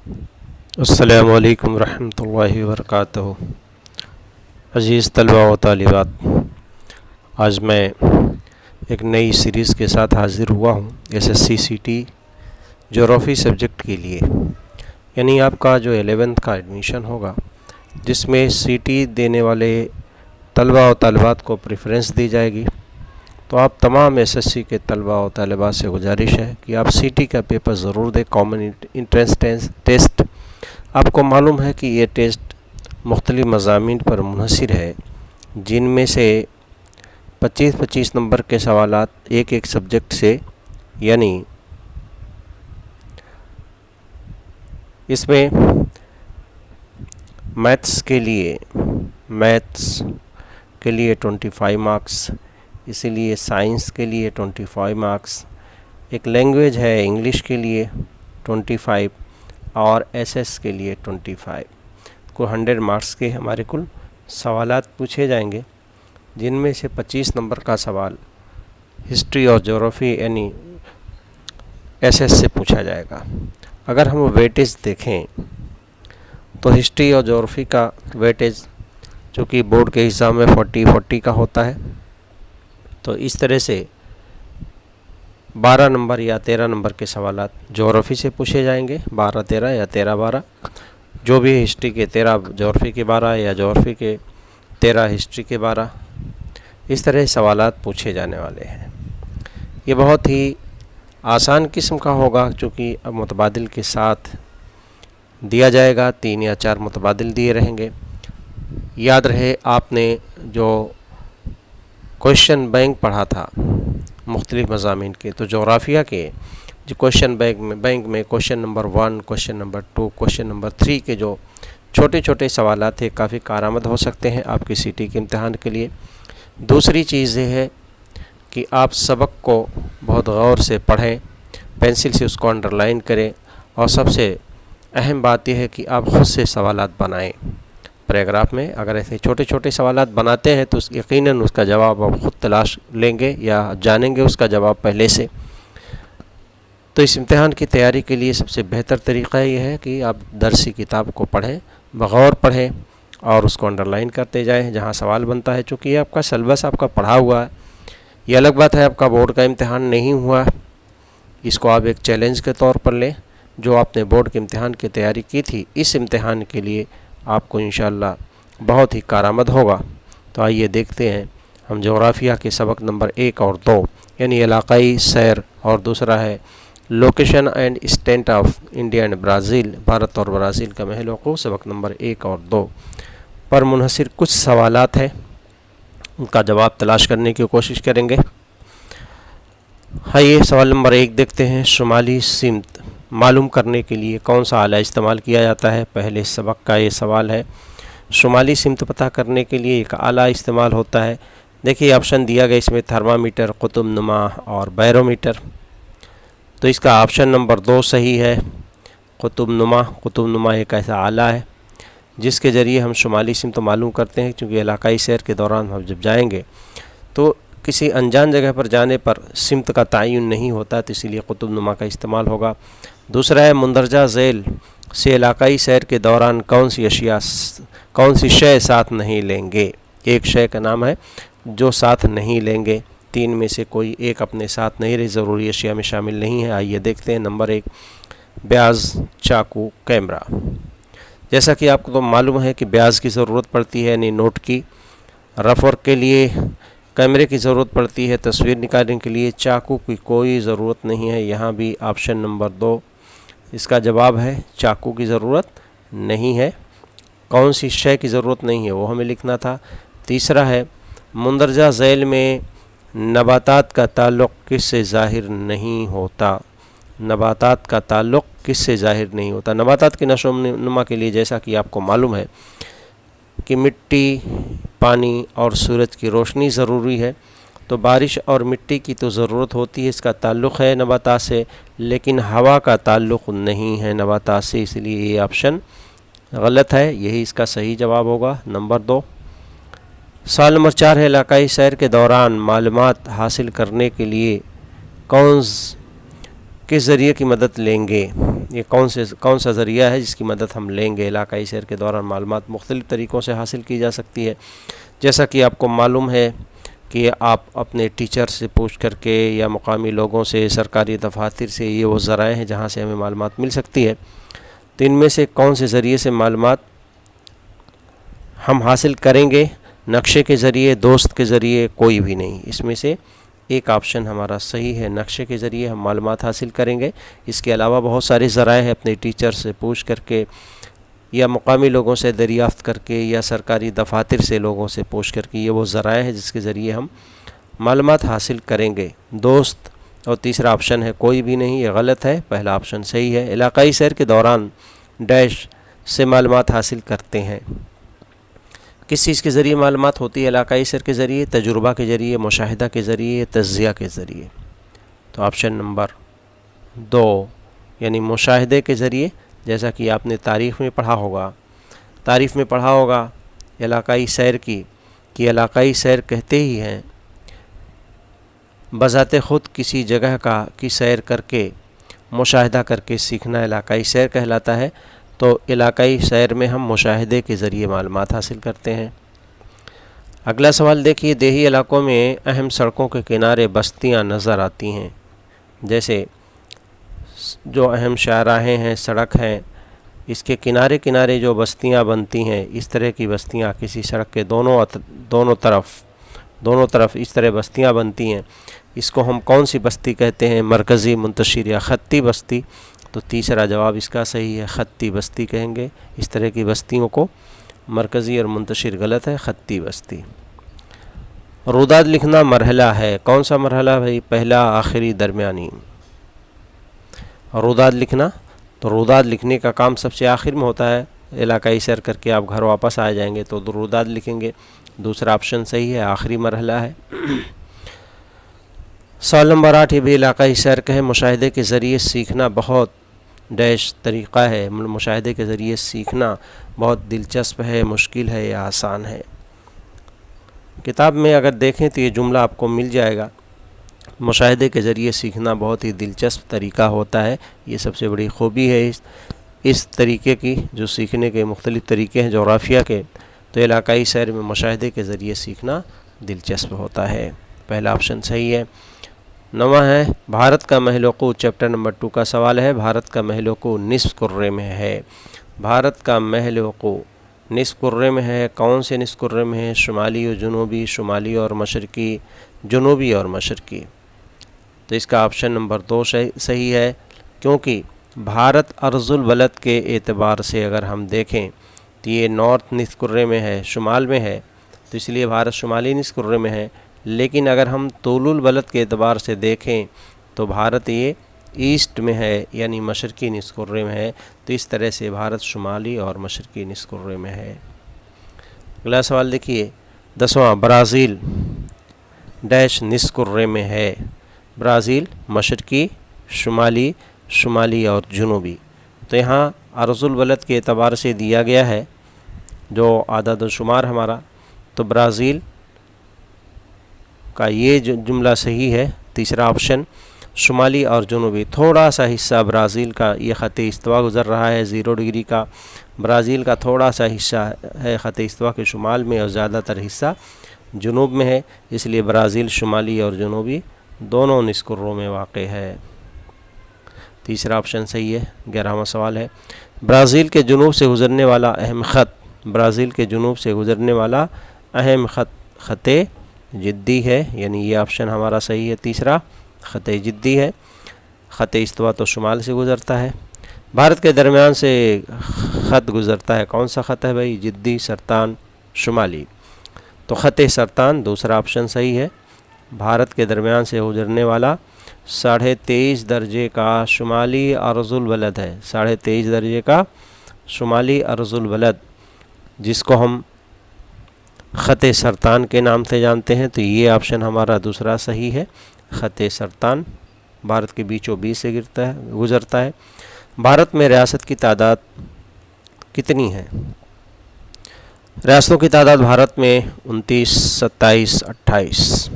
अस्सलामु अलैकुम रहमतुल्लाहि व बरकातहू। अज़ीज़ तलबा व तालिबात, आज मैं एक नई सीरीज़ के साथ हाज़िर हुआ हूँ एसएससी सीटी ज्योग्राफ़ी सब्जेक्ट के लिए। यानी आपका जो 11th का एडमिशन होगा, जिसमें सीटी देने वाले तलबा व तालिबात को प्रेफरेंस दी जाएगी। तो आप तमाम एसएससी के तलबा व तालिबात से गुजारिश है कि आप सीटी का पेपर ज़रूर दें, कॉमन एंट्रेंस टेस्ट। आपको मालूम है कि ये टेस्ट मुख्तलिफ़ मज़ामीन पर मुनहसर है, जिनमें से 25-25 नंबर के सवालात एक एक सब्जेक्ट से, यानी इसमें मैथ्स के लिए 25 मार्क्स, इसीलिए साइंस के लिए 25 मार्क्स, एक लैंग्वेज है इंग्लिश के लिए 25 और एसएस के लिए 25 को 100 मार्क्स के हमारे कुल सवालात पूछे जाएंगे, जिनमें से 25 नंबर का सवाल हिस्ट्री और ज्योग्राफी यानी एसएस से पूछा जाएगा। अगर हम वेटेज देखें तो हिस्ट्री और ज्योग्राफी का वेटेज जो कि बोर्ड के हिसाब में 40-40 का होता है, तो इस तरह से 12 नंबर या 13 नंबर के सवालात ज्योग्राफी से पूछे जाएंगे, 12-13 या 13-12, जो भी हिस्ट्री के 13 ज्योग्राफी के 12 या ज्योग्राफी के 13 हिस्ट्री के 12, इस तरह सवालात पूछे जाने वाले हैं। ये बहुत ही आसान किस्म का होगा, चूँकि अब मुतबादिल के साथ दिया जाएगा, 3 या 4 मुतबादिल दिए रहेंगे। याद रहे आपने जो क्वेश्चन बैंक पढ़ा था मुख्तलिफ़ मज़ामीन के, तो जोग्राफिया के जो क्वेश्चन बैंक में question number 1, question number 2, question number 3 के जो छोटे छोटे सवालात थे, काफ़ी कारआमद हो सकते हैं आपकी सीटी के इम्तिहान के लिए। दूसरी चीज़ ये है कि आप सबक को बहुत गौर से पढ़ें, पेंसिल से उसको अंडरलाइन करें, और सबसे अहम बात यह है कि आप ख़ुद से सवालात बनाएं। पैराग्राफ में अगर ऐसे छोटे छोटे सवालात बनाते हैं तो यकीनन उसका जवाब आप ख़ुद तलाश लेंगे या जानेंगे उसका जवाब पहले से। तो इस इम्तिहान की तैयारी के लिए सबसे बेहतर तरीक़ा ये है कि आप दरसी किताब को पढ़ें, बग़ौर पढ़ें और उसको अंडरलाइन करते जाएं जहां सवाल बनता है। चूँकि ये आपका सिलेबस आपका पढ़ा हुआ है, ये अलग बात है आपका बोर्ड का इम्तिहान नहीं हुआ, इसको आप एक चैलेंज के तौर पर लें। जो आपने बोर्ड के इम्तिहान की तैयारी की थी, इस इम्तिहान के लिए आपको इंशाअल्लाह बहुत ही कारआमद होगा। तो आइए देखते हैं हम जोग्राफिया के सबक नंबर 1 और 2 यानी इलाक़ाई सैर, और दूसरा है location and state of India and Brazil, Bharat और ब्राज़ील का महल वक़ूअ, सबक नंबर 1 और 2 पर मुनहसर कुछ सवालात हैं, उनका जवाब तलाश करने की कोशिश करेंगे। आइए सवाल नंबर 1 देखते हैं। शुमाली सिमत मालूम करने के लिए कौन सा आला इस्तेमाल किया जाता है? पहले सबक का ये सवाल है। शुमाली सिमत पता करने के लिए एक आला इस्तेमाल होता है। देखिए ऑप्शन दिया गया इसमें थर्मामीटर, कुतुब नुमा और बैरोमीटर। तो इसका ऑप्शन नंबर 2 सही है, कुतुब नुमा एक ऐसा आला है जिसके ज़रिए हम शुमाली सिमत मालूम करते हैं। क्योंकि इलाकाई सैर के दौरान हम जब जाएंगे तो किसी अनजान जगह पर जाने पर सिमत का तयन नहीं होता, तो इसीलिए कुतुब नुमा का इस्तेमाल होगा। दूसरा है मुंदरजा झैल से इलाकाई सैर के दौरान कौन सी शय साथ नहीं लेंगे? एक शय का नाम है जो साथ नहीं लेंगे, 3 में से कोई एक अपने साथ नहीं रही, ज़रूरी अशिया में शामिल नहीं है। आइए देखते हैं। नंबर 1 ब्याज, चाकू, कैमरा। जैसा कि आपको तो मालूम है कि ब्याज की ज़रूरत पड़ती है यानी नोट की, रफ वर्क के लिए कैमरे की ज़रूरत पड़ती है, तस्वीर निकालने के लिए चाकू की कोई ज़रूरत नहीं है। यहाँ भी ऑप्शन नंबर 2 इसका जवाब है, चाकू की ज़रूरत नहीं है। कौन सी शय की ज़रूरत नहीं है वो हमें लिखना था। तीसरा है मुंदरजा झैल में नबातात का ताल्लुक़ किससे ज़ाहिर नहीं होता? नबातात का ताल्लुक़ किससे ज़ाहिर नहीं होता? नबातात की नशो नुमा के लिए जैसा कि आपको मालूम है कि मिट्टी, पानी और सूरज की रोशनी ज़रूरी है, तो बारिश और मिट्टी की तो ज़रूरत होती है, इसका ताल्लुक़ है नबातात से, लेकिन हवा का ताल्लुक़ नहीं है नबातात से, इसलिए ये ऑप्शन गलत है। यही इसका सही जवाब होगा, नंबर 2। सवाल नंबर 4 है इलाकाई सैर के दौरान मालूमात हासिल करने के लिए किस ज़रिए की मदद लेंगे, ये कौन सा ज़रिया है जिसकी मदद हम लेंगे। इलाकाई सैर के दौरान मालूमात मुख्तलिफ़ तरीक़ों से हासिल की जा सकती है। जैसा कि आपको मालूम है कि आप अपने टीचर से पूछ करके या मुकामी लोगों से, सरकारी दफातर से, ये वो ज़राए हैं जहाँ से हमें मालूमात मिल सकती है। तो इनमें से कौन से ज़रिए से मालूमात हम हासिल करेंगे? नक्शे के ज़रिए, दोस्त के ज़रिए, कोई भी नहीं। इसमें से एक ऑप्शन हमारा सही है, नक्शे के ज़रिए हम मालूमात हासिल करेंगे। इसके अलावा बहुत सारे ज़राए हैं, अपने टीचर से पूछ करके या मुकामी लोगों से दरियाफ़्त करके या सरकारी दफातर से लोगों से पूछ करके, ये वो ज़राए हैं जिसके ज़रिए हम मालूमात हासिल करेंगे। दोस्त और तीसरा ऑप्शन है कोई भी नहीं, ये गलत है। पहला ऑप्शन सही है। इलाकाई सैर के दौरान डैश से मालूमात हासिल करते हैं। किस चीज़ के ज़रिए मालूमात होती है इलाकाई सैर के ज़रिए? तजुर्बा के ज़रिए, मुशाहिदा के ज़रिए, तज़किया के ज़रिए। तो ऑप्शन नंबर 2 यानी मुशाहिदे के ज़रिए। जैसा कि आपने तारीख़ में पढ़ा होगा इलाकाई सैर की, कि इलाकाई सैर कहते ही हैं बज़ाते ख़ुद किसी जगह की सैर करके, मुशाहिदा करके सीखना इलाकाई सैर कहलाता है। तो इलाकाई सैर में हम मुशाहिदे के ज़रिए मालूमात हासिल करते हैं। अगला सवाल देखिए, देही इलाकों में अहम सड़कों के किनारे बस्तियां नज़र आती हैं। जैसे जो अहम शाहराहें हैं, सड़क हैं, इसके किनारे किनारे जो बस्तियां बनती हैं, इस तरह की बस्तियां किसी सड़क के दोनों तरफ इस तरह बस्तियां बनती हैं, इसको हम कौन सी बस्ती कहते हैं? मरकज़ी, मुंतशिर या ख़त्ती बस्ती। तो तीसरा जवाब इसका सही है, ख़त्ती बस्ती कहेंगे। इस तरह की बस्तियों को मरकज़ी और मुंतशिर गलत है, ख़त्ती बस्ती। रुदाद लिखना मरहला है, कौन सा मरहला भाई? पहला, आखिरी, दरमियानी। रुदाद लिखना, तो रुदाद लिखने का काम सबसे आखिर में होता है। इलाकाई सैर करके आप घर वापस आ जाएंगे तो रुदाद लिखेंगे। दूसरा ऑप्शन सही है, आखिरी मरहला है। सवाल नंबर 8, ये भी इलाकाई सैर का है। मुशाहिदे के ज़रिए सीखना बहुत डैश तरीक़ा है। मुशाहिदे के ज़रिए सीखना बहुत दिलचस्प है, मुश्किल है या आसान है? किताब में अगर देखें तो ये जुमला आपको मिल जाएगा। मुशाहिदे के ज़रिए सीखना बहुत ही दिलचस्प तरीक़ा होता है। ये सबसे बड़ी खूबी है इस तरीक़े की, जो सीखने के मुख्तलिफ़ तरीक़े हैं जोग्राफ़िया के। तो इलाकाई सैर में मुशाहिदे के ज़रिए सीखना दिलचस्प होता है। पहला ऑप्शन सही है। 9वां है, भारत का महलुकू, चैप्टर नंबर 2 का सवाल है। भारत का महलुकू निस्फ़ कुर्रे में है। भारत का महलुकू निस्फ़ कुर्रे में है। कौन से निस्फ़ कुर्रे में है? शुमाली और जनूबी, शुमाली और मशरक़ी, जनूबी और मशरक़ी। तो इसका ऑप्शन नंबर 2 सही है, क्योंकि भारत अर्ज़ुल बलद के एतबार से अगर हम देखें तो ये नॉर्थ निस्फ़ कुर्रे में है, शुमाल में है, तो इसलिए भारत शुमाली निस्फ़ कुर्रे में है। लेकिन अगर हम तूलुल बलद के एतबार से देखें तो भारत ये ईस्ट में है, यानी मशरक़ी निस्फ़ कुर्रे में है। तो इस तरह से भारत शुमाली और मशरक़ी निस्फ़ कुर्रे में है। अगला सवाल देखिए, 10वां, ब्राज़ील डैश निस्फ़ कुर्रे में है। ब्राज़ील मशरक़ी, शुमाली, शुमाली और जनूबी। तो यहाँ अर्ज़ुल बलद के एतबार से दिया गया है जो आदद व शुमार हमारा, तो ब्राज़ील का ये जुमला सही है। तीसरा ऑप्शन, शुमाली और जनूबी। थोड़ा सा हिस्सा ब्राज़ील का ये ख़त्े इस्तवा गुज़र रहा है 0 डिग्री का। ब्राज़ील का थोड़ा सा हिस्सा है ख़त्े इस्तवा के शुमाल में और ज़्यादातर हिस्सा जनूब में है। इसलिए ब्राज़ील शुमाली और जनूबी दोनों निस्फ़ कुर्रों में वाक़ है। तीसरा ऑप्शन सही है। 11वां सवाल है, ब्राज़ील के जनूब से गुज़रने वाला अहम ख़त। ब्राज़ील के जनूब से गुज़रने वाला अहम ख़त्े जिद्दी है, यानी ये ऑप्शन हमारा सही है। तीसरा ख़त्े जिद्दी है। ख़त्े इस्तवा तो शुमाल से गुज़रता है। भारत के दरमियान से ख़त गुज़रता है, कौन सा ख़त है भाई? जिद्दी, सरतान, शुमाली। तो ख़त्े सरतान दूसरा ऑप्शन सही है। भारत के दरमियान से गुज़रने वाला 23.5 दर्जे का शुमाली अर्ज़ुल बलद है। 23.5 दर्जे का शुमाली अर्ज़ुल बलद, जिसको हम ख़त्े सरतान के नाम से जानते हैं। तो ये ऑप्शन हमारा दूसरा सही है। ख़त्े सरतान भारत के बीचों बीच से गुज़रता है। भारत में रियासत की तादाद कितनी है? रियासतों की तादाद भारत में 29, 27, 28।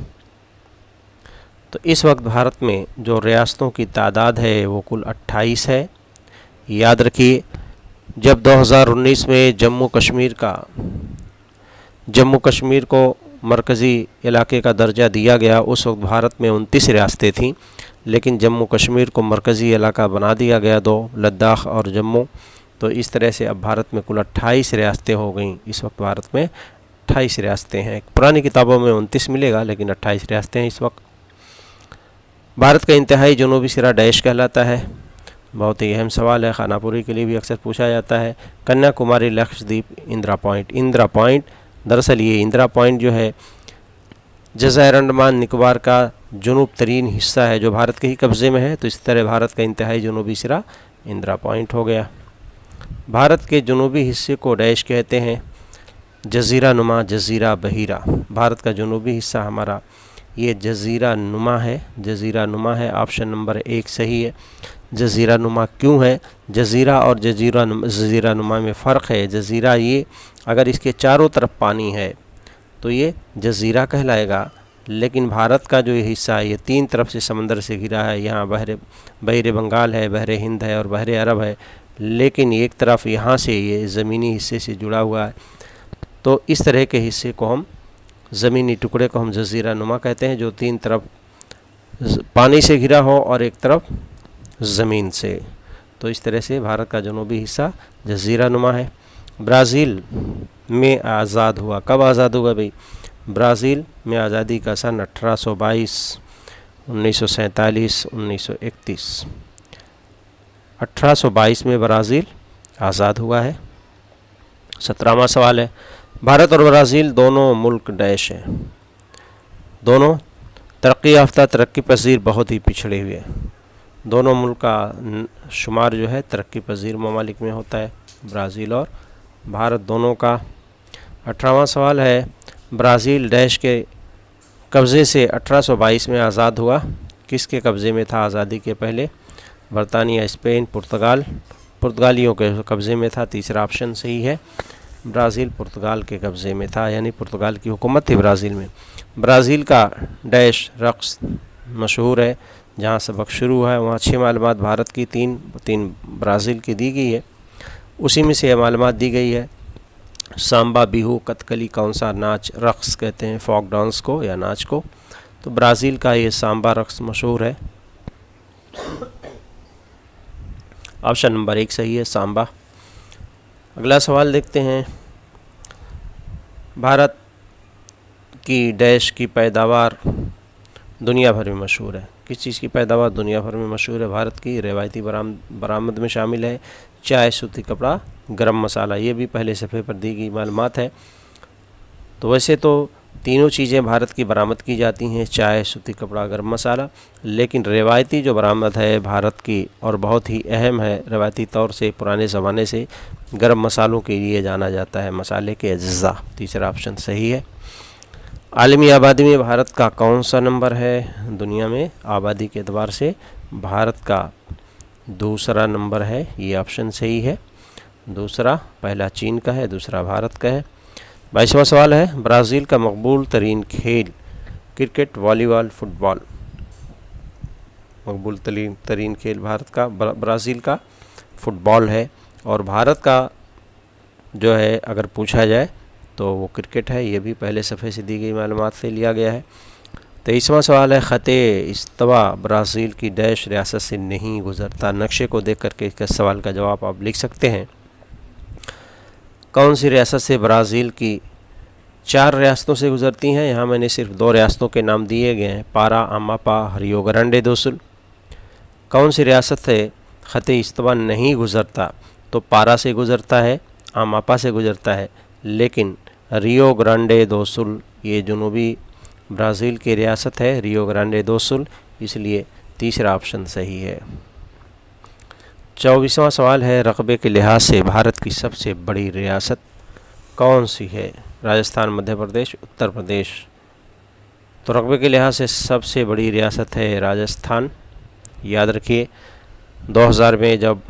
तो इस वक्त भारत में जो रियासतों की तादाद है वो कुल 28 है। याद रखिए, जब 2019 में जम्मू कश्मीर को मरकज़ी इलाके का दर्जा दिया गया, उस वक्त भारत में 29 रियासतें थीं, लेकिन जम्मू कश्मीर को मरकज़ी इलाका बना दिया गया, 2 लद्दाख और जम्मू। तो इस तरह से अब भारत में कुल 28 रियासतें हो गईं। इस वक्त भारत में 28 रियासतें हैं। पुरानी किताबों में 29 मिलेगा, लेकिन 28 रियासतें हैं इस वक्त। भारत का इंतहाई जनूबी सिरा डैश कहलाता है। बहुत ही अहम सवाल है, खानापुरी के लिए भी अक्सर पूछा जाता है। कन्याकुमारी, लक्षद्वीप, इंदिरा पॉइंट दरअसल ये इंदिरा पॉइंट जो है जज़ायर अंडमान निकोबार का जुनूब तरीन हिस्सा है जो भारत के ही कब्ज़े में है। तो इस तरह भारत का इंतहाई जनूबी सिरा इंदिरा पॉइंट हो गया। भारत के जनूबी हिस्से को डैश कहते हैं, जज़ीरा नुमा, जज़ीरा बहीरा। भारत का जनूबी हिस्सा हमारा ये जज़ीरा नुमा है। ऑप्शन नंबर 1 सही है। जज़ीरा नुमा क्यों है? जज़ीरा और जज़ीरा नुमा में फ़र्क है। जज़ीरा ये अगर इसके चारों तरफ पानी है तो ये जज़ीरा कहलाएगा, लेकिन भारत का जो ये हिस्सा है ये 3 तरफ से समंदर से घिरा है। यहाँ बहरे बंगाल है, बहरे हिंद है और बहरे अरब है, लेकिन एक तरफ यहाँ से ये ज़मीनी हिस्से से जुड़ा हुआ है। तो इस तरह के हिस्से को हम, ज़मीनी टुकड़े को हम जज़ीरा नुमा कहते हैं, जो 3 तरफ पानी से घिरा हो और एक तरफ ज़मीन से। तो इस तरह से भारत का जनूबी हिस्सा जज़ीरा नुमा है। ब्राज़ील में आज़ाद हुआ, कब आज़ाद हुआ भाई? ब्राज़ील में आज़ादी का सन 1822, 1947, 1931। 1822 में ब्राज़ील आज़ाद हुआ है। 17वां सवाल है, भारत और ब्राज़ील दोनों मुल्क डैश हैं। दोनों तरक्की याफ्ता, तरक्की पजीर, बहुत ही पिछड़े हुए। दोनों मुल्क का शुमार जो है तरक्की पजीर ममालिक में होता है, ब्राज़ील और भारत दोनों का। 18वां सवाल है, ब्राज़ील डैश के कब्ज़े से 1822 में आज़ाद हुआ। किसके कब्ज़े में था आज़ादी के पहले? बरतानिया, स्पेन, पुर्तगालियों के कब्ज़े में था। तीसरा ऑप्शन सही है, ब्राज़ील पुर्तगाल के कब्ज़े में था, यानी पुर्तगाल की हुकूमत थी ब्राज़ील में। ब्राज़ील का डैश रक़्स मशहूर है। जहाँ सबक शुरू हुआ है वहाँ 6 मालूमात भारत की, तीन ब्राज़ील की दी गई है। उसी में से यह मालूमात दी गई है। सांबा, बिहू, कथकली कौन सा नाच रक़्स कहते हैं फोक डांस को या नाच को? तो ब्राज़ील का ये सांबा रक़्स मशहूर है। ऑप्शन नंबर 1 सही है, सांबा। अगला सवाल देखते हैं, भारत की डैश की पैदावार दुनिया भर में मशहूर है। किस चीज़ की पैदावार दुनिया भर में मशहूर है? भारत की रिवायती बरामद में शामिल है चाय, सूती कपड़ा, गरम मसाला। ये भी पहले सफ़े पर दी गई मालूमात है। तो वैसे तो तीनों चीज़ें भारत की बरामद की जाती हैं, चाय, सूती कपड़ा, गरम मसाला, लेकिन रिवायती जो बरामद है भारत की और बहुत ही अहम है, रिवायती तौर से पुराने ज़माने से गरम मसालों के लिए जाना जाता है, मसाले के अज्जा। तीसरा ऑप्शन सही है। आलमी आबादी में भारत का कौन सा नंबर है? दुनिया में आबादी के एतबार से भारत का दूसरा नंबर है, ये ऑप्शन सही है। दूसरा, पहला चीन का है, दूसरा भारत का है। 22वां सवाल है, ब्राज़ील का मकबूल तरीन खेल क्रिकेट, वॉलीबॉल, फुटबॉल। मकबूल तरीन खेल भारत का, ब्राज़ील का फुटबॉल है, और भारत का जो है अगर पूछा जाए तो वो क्रिकेट है। ये भी पहले सफ़े से दी गई मालूमात से लिया गया है। 23वां सवाल है, ख़ते इस्तवा ब्राज़ील की डैश रियासत से नहीं गुज़रता। नक्शे को देख करके इस सवाल का जवाब आप लिख सकते हैं। कौन सी रियासत से ब्राज़ील की 4 रियासतों से गुज़रती हैं? यहाँ मैंने सिर्फ 2 रियासतों के नाम दिए गए हैं, पारा, अमापा, रियो ग्रांडे दो सुल। कौन सी रियासत से ख़ते इस्तवा नहीं गुज़रता? तो पारा से गुज़रता है, अमापा से गुज़रता है, लेकिन रियो ग्रांडे दो सुल ये जनूबी ब्राज़ील की रियासत है, रियो ग्रांडे दो सुल, इसलिए तीसरा ऑप्शन सही है। 24वां सवाल है, रकबे के लिहाज से भारत की सबसे बड़ी रियासत कौन सी है? राजस्थान, मध्य प्रदेश, उत्तर प्रदेश। तो रकबे के लिहाज से सबसे बड़ी रियासत है राजस्थान। याद रखिए, 2000 में जब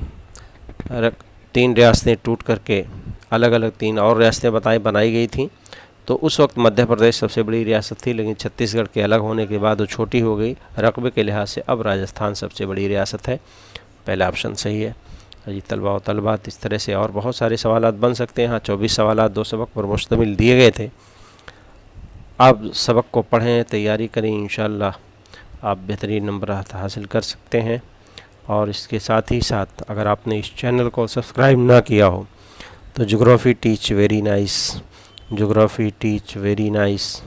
3 रियासतें टूट करके अलग अलग 3 और रियासतें बनाई गई थी, तो उस वक्त मध्य प्रदेश सबसे बड़ी रियासत थी, लेकिन छत्तीसगढ़ के अलग होने के बाद वो छोटी हो गई रकबे के लिहाज से। अब राजस्थान सबसे बड़ी रियासत है। पहला ऑप्शन सही है जी। तलबा व तलबात, इस तरह से और बहुत सारे सवालात बन सकते हैं। हाँ, 24 सवालात 2 सबक पर मुश्तमिल दिए गए थे। आप सबक को पढ़ें, तैयारी करें, इंशाअल्लाह आप बेहतरीन नंबर हासिल कर सकते हैं। और इसके साथ ही साथ अगर आपने इस चैनल को सब्सक्राइब ना किया हो तो ज्योग्राफी टीच वेरी नाइस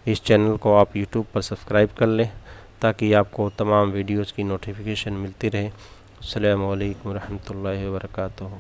इस चैनल को आप यूट्यूब पर सब्सक्राइब कर लें ताकि आपको तमाम वीडियोज़ की नोटिफिकेशन मिलती रहे। अस्सलामु अलैकुम रहमतुल्लाहि व बरकातुहू।